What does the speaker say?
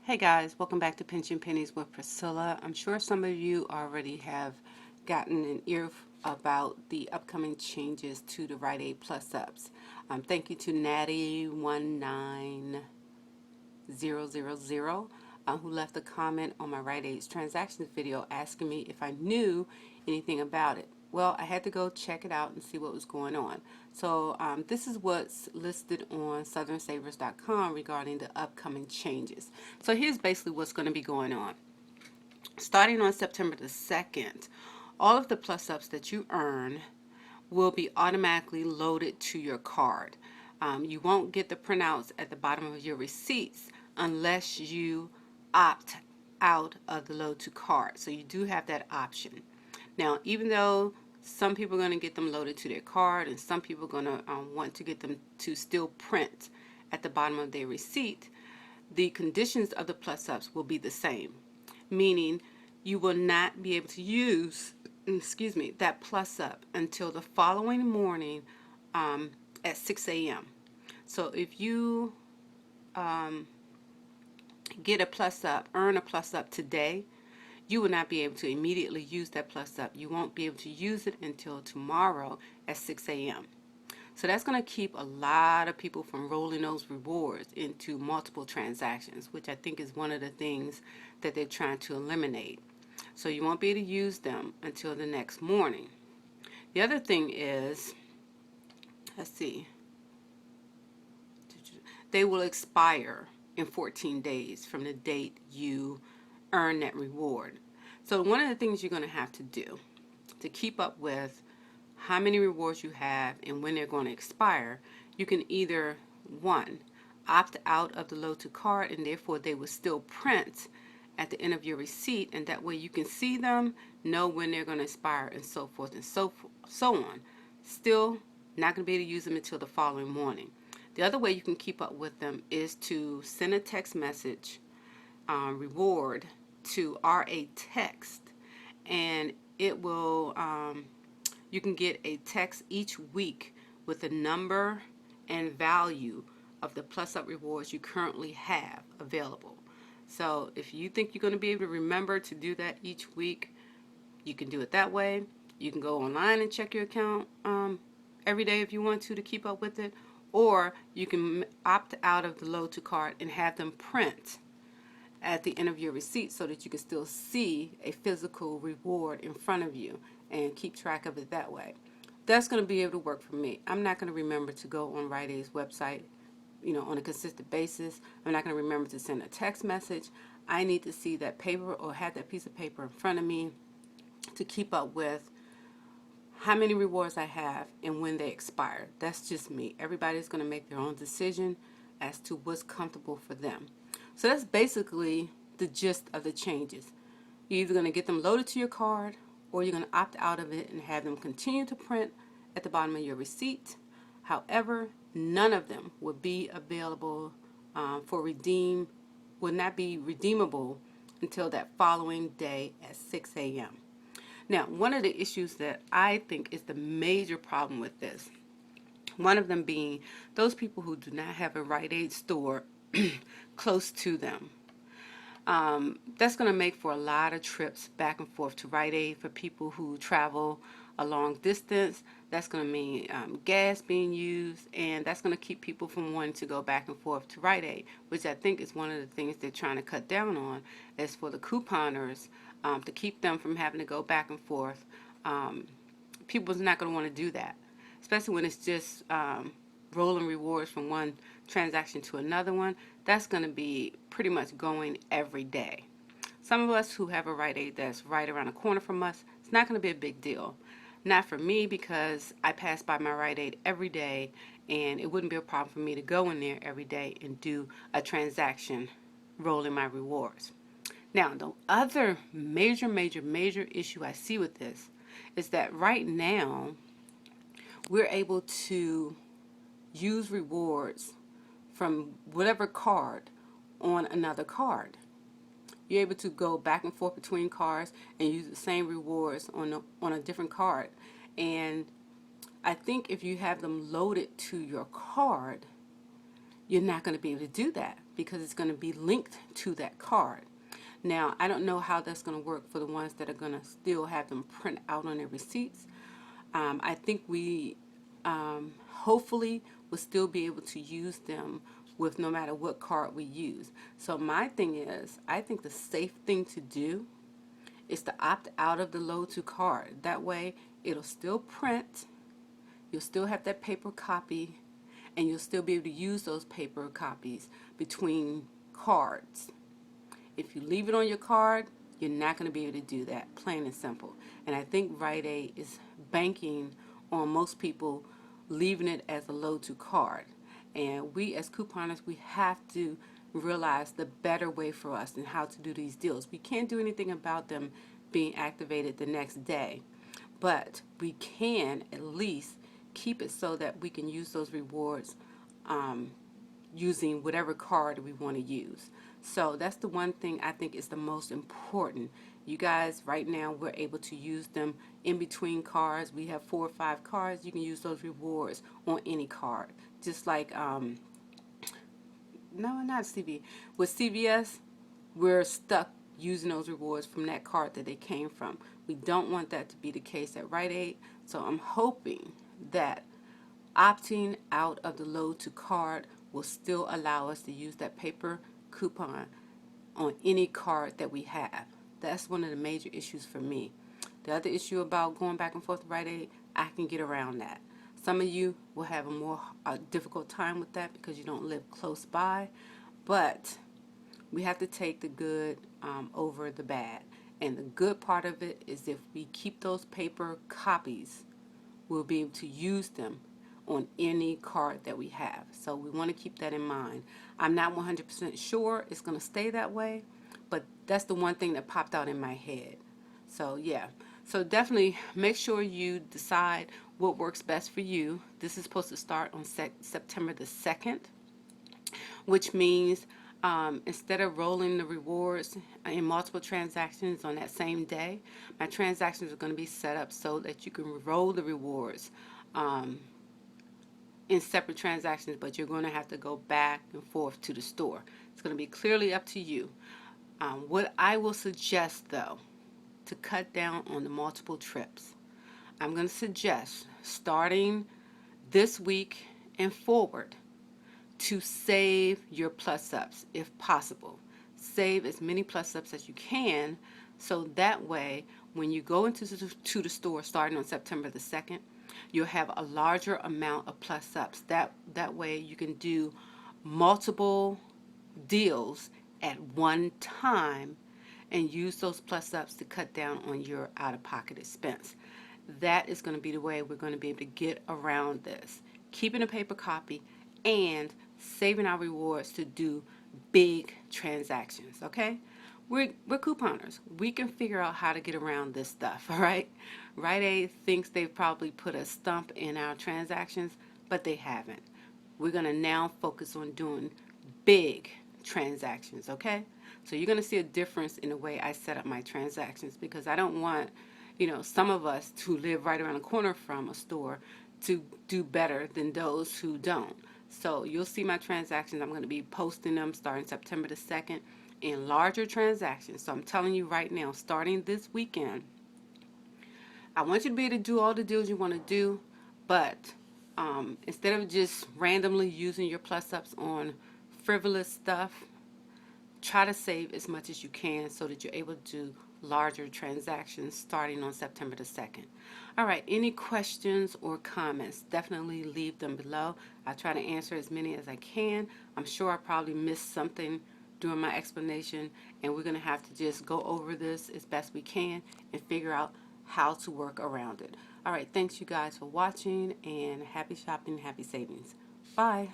Hey guys, welcome back to Pension Pennies with Priscilla. I'm sure some of you already have gotten an ear about the upcoming changes to the Rite Aid Plus Ups. Thank you to Natty19000 who left a comment on my Rite Aid's transactions video asking me if I knew anything about it. Well, I had to go check it out and see what was going on. So this is what's listed on southernsavers.com regarding the upcoming changes. So here's basically what's going to be going on. Starting on September the 2nd, all of the plus ups that you earn will be automatically loaded to your card. You won't get the printouts at the bottom of your receipts unless you opt out of the load to card. So you do have that option. Now, even though some people are going to get them loaded to their card and some people are going to want to get them to still print at the bottom of their receipt, the conditions of the plus ups will be the same, meaning you will not be able to use that plus up until the following morning at 6 a.m. So if you get a plus up, earn a plus up today, you will not be able to immediately use that plus up. You won't be able to use it until tomorrow at 6 a.m. So that's going to keep a lot of people from rolling those rewards into multiple transactions, which I think is one of the things that they're trying to eliminate. So you won't be able to use them until the next morning. The other thing is, let's see, they will expire in 14 days from the date you earn that reward. So one of the things you're going to have to do to keep up with how many rewards you have and when they're going to expire, you can either, one, opt out of the load to card and therefore they will still print at the end of your receipt, and that way you can see them, know when they're going to expire, and so forth and so on. Still not going to be able to use them until the following morning. The other way you can keep up with them is to send a text message reward to RA Text, and it will you can get a text each week with the number and value of the plus up rewards you currently have available. So if you think you're going to be able to remember to do that each week, you can do it that way. You can go online and check your account every day if you want to keep up with it, or you can opt out of the load to card and have them print at the end of your receipt so that you can still see a physical reward in front of you and keep track of it that way. That's going to be able to work for me. I'm not going to remember to go on Rite Aid's website, on a consistent basis. I'm not going to remember to send a text message. I need to see that paper or have that piece of paper in front of me to keep up with how many rewards I have and when they expire. That's just me. Everybody's going to make their own decision as to what's comfortable for them. So that's basically the gist of the changes. You're either going to get them loaded to your card, or you're going to opt out of it and have them continue to print at the bottom of your receipt. However, none of them will be available will not be redeemable until that following day at 6 a.m. Now, one of the issues that I think is the major problem with this, one of them being those people who do not have a Rite Aid store close to them. That's going to make for a lot of trips back and forth to Rite Aid for people who travel a long distance. That's going to mean gas being used, and that's going to keep people from wanting to go back and forth to Rite Aid, which I think is one of the things they're trying to cut down on, is for the couponers to keep them from having to go back and forth. People's not going to want to do that, especially when it's just rolling rewards from one transaction to another one. That's going to be pretty much going every day. Some of us who have a Rite Aid that's right around the corner from us, it's not going to be a big deal. Not for me, because I pass by my Rite Aid every day, and it wouldn't be a problem for me to go in there every day and do a transaction rolling my rewards. Now, the other major issue I see with this is that right now we're able to use rewards from whatever card on another card. You're able to go back and forth between cards and use the same rewards on a different card. And I think if you have them loaded to your card, you're not going to be able to do that because it's going to be linked to that card. Now, I don't know how that's going to work for the ones that are going to still have them print out on their receipts. I think we hopefully will still be able to use them with no matter what card we use. So my thing is, I think the safe thing to do is to opt out of the load to card. That way it'll still print, you'll still have that paper copy, and you'll still be able to use those paper copies between cards. If you leave it on your card, you're not going to be able to do that, plain and simple. And I think Rite Aid is banking on most people leaving it as a load to card. And we as couponers, we have to realize the better way for us and how to do these deals. We can't do anything about them being activated the next day, but we can at least keep it so that we can use those rewards using whatever card we want to use. So that's the one thing I think is the most important. You guys, right now we're able to use them in between cards. We have 4 or 5 cards. You can use those rewards on any card. Just like, no, not CVS. With CVS, we're stuck using those rewards from that card that they came from. We don't want that to be the case at Rite Aid. So I'm hoping that opting out of the load to card will still allow us to use that paper coupon on any card that we have. That's one of the major issues for me. The other issue about going back and forth to Rite Aid, I can get around that. Some of you will have a more difficult time with that because you don't live close by, but we have to take the good over the bad. And the good part of it is if we keep those paper copies, we'll be able to use them on any card that we have. So we want to keep that in mind. I'm not 100% sure it's going to stay that way, but that's the one thing that popped out in my head. So yeah, so definitely make sure you decide what works best for you. This is supposed to start on September the 2nd, which means instead of rolling the rewards in multiple transactions on that same day, my transactions are going to be set up so that you can roll the rewards in separate transactions, but you're going to have to go back and forth to the store. It's going to be clearly up to you. What I will suggest, though, to cut down on the multiple trips, I'm going to suggest starting this week and forward to save your plus ups if possible. Save as many plus ups as you can, so that way when you go into the store starting on September the 2nd, you'll have a larger amount of plus ups. That way you can do multiple deals at one time and use those plus ups to cut down on your out-of-pocket expense. That is going to be the way we're going to be able to get around this. Keeping a paper copy and saving our rewards to do big transactions, okay? We're couponers. We can figure out how to get around this stuff, all right? Rite Aid thinks they've probably put a stump in our transactions, but they haven't. We're going to now focus on doing big transactions, okay? So you're going to see a difference in the way I set up my transactions because I don't want, some of us who live right around the corner from a store to do better than those who don't. So you'll see my transactions. I'm going to be posting them starting September the 2nd in larger transactions. So I'm telling you right now, starting this weekend, I want you to be able to do all the deals you want to do, but instead of just randomly using your plus ups on frivolous stuff, try to save as much as you can so that you're able to do larger transactions starting on September the 2nd. All right, any questions or comments, definitely leave them below. I'll try to answer as many as I can. I'm sure I probably missed something during my explanation, and we're going to have to just go over this as best we can and figure out how to work around it. All right, thanks you guys for watching, and happy shopping, happy savings. Bye.